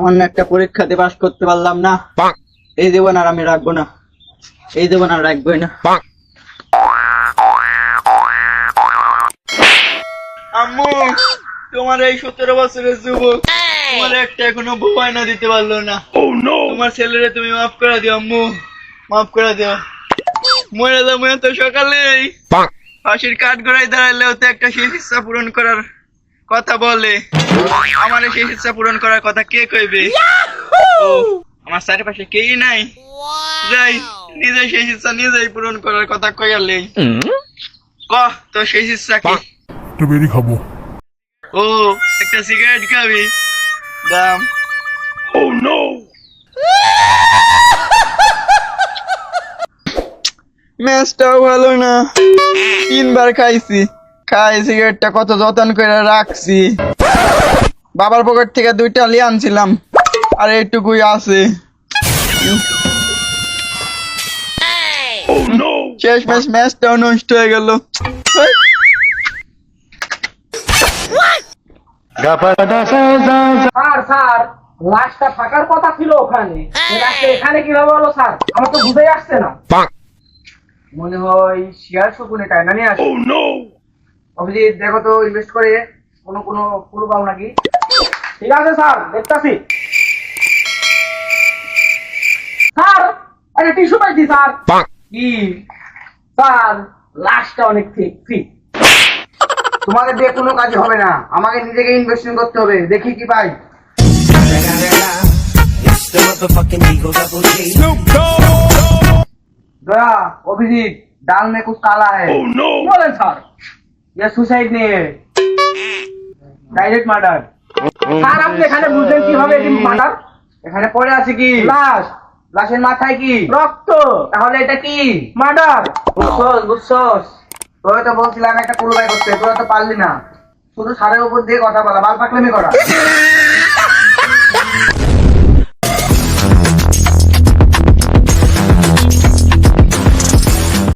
সামান্য একটা পরীক্ষাতে পাশ করতে পারলাম না, এই জীবন আর আমি রাখবো না, এই জীবন আর রাখবোই না। আম্মু, তোমার এই 17 বছরের যুবক তোমার একটা এখনো বউ আয়না দিতে পারলো না। তোমার ছেলেরে তুমি মাফ করে দিও আম্মু, মাফ করে দিও। মরে যাবো তো সকালেই ফাঁসির কাঠ গড়াই দাঁড়ালেও তো একটা শেষ ইচ্ছা পূরণ করার কথা বলে। আমার শেষ ইচ্ছা পূরণ করার কথা কে কইবে? ও, আমার চারিপাশে কেই নাই। যাই নিজে শেষ ইচ্ছা নিজেই পূরণ করার কথা কইয়ালে। ক তো শেষ ইচ্ছা কি? একটা বেরি খাবো। ও, একটা সিগারেট খাবি? দাম। Oh no! ম্যাচটাও ভালো না, 3বার খাইছি, খাই সিগারেটটা কত যত্ন করে রাখছি। বাবার পকেট থেকে 2টা লিয়ে আনছিলাম, আর এইটুকুই আছে। Oh no! শেষ ম্যাচটাও নষ্ট হয়ে গেল। স্যার স্যার লাশটা থাকার কথা ছিল ওখানে, লাশটা এখানে কিভাবে হলো স্যার? আমার তো বুঝেই আসছে না। মনে হয় শেয়ার শকুনে টাইনা নিয়ে আসে। Oh no! অভিজিৎ দেখো তো ইনভেস্ট করে কোনো পুরো পাও নাকি। ঠিক আছে স্যার, দেখতাছি। স্যার আরে টিস্যু পাইছি স্যার। কি স্যার? লাশটা অনেক ঠিক। তোমাদের দিয়ে কোনো কাজ হবে না, আমাকে নিজেকে ইনভেস্টমেন্ট করতে হবে। দেখি কি পাই। दया अभिजीत दाल में कुछ काला है। Oh no! बोले सर ये सुसाइड नहीं है, डायरेक्ट মার্ডার। স্যার আপনি এখানে বুঝলেন কিভাবে এটি মার্ডার? এখানে পড়ে আছে কি? লাশ। লাশের মাথায় কি? রক্ত। তাহলে এটা কি? মার্ডার। বুঝছস। তোরা তো বলছিলাম একটা কুলবাই করতে, তোরা তো পারলি না, শুধু সারের উপর দিয়ে কথা বলা, বাল পাকলামি করা।